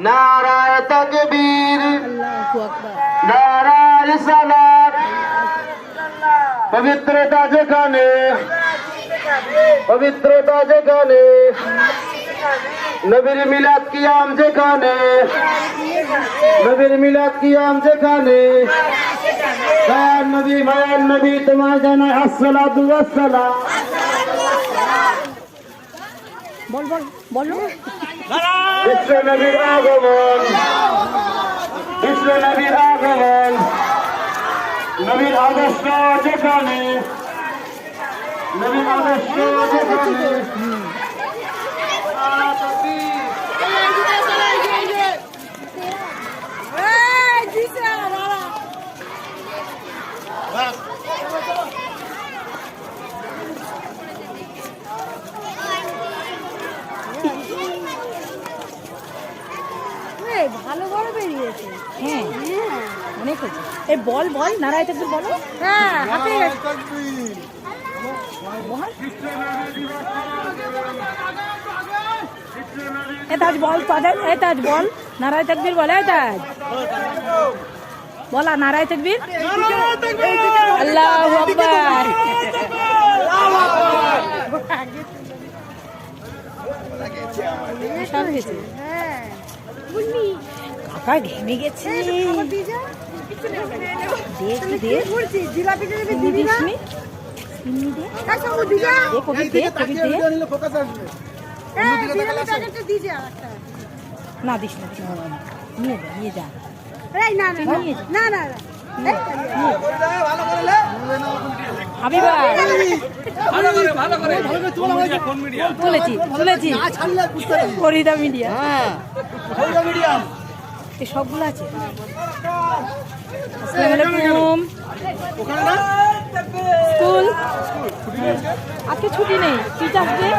नाराय तकबीर नाराय सलात पवित्रता যেখানে নবীর মিলাদ কিয়াম যেখানে দয়ার নবী মায়ার নবী তোমার জানাই আসসালাতু ওয়াসসালাম। বলো বিশ্ব নবীর আগমন নবীর আদর্শ যেখানে ভালো বড় বেরিয়েছে। হ্যাঁ অনেক হয়েছে। এই বল নারায় তাকবীর বলো। হ্যাঁ তাজ বল তাজ বল নারায় তাকবীর বলে। তাজ বলা নারায় তাকবীর আল্লাহু আকবার। কাকা ঘেমে গেছে। না দিস নিয়ে যা তুলেছি ফরিদা মিডিয়া এই সবগুলো আছে। আসসালামু স্কুল আজকে ছুটি নেই, টিচার্স ডে।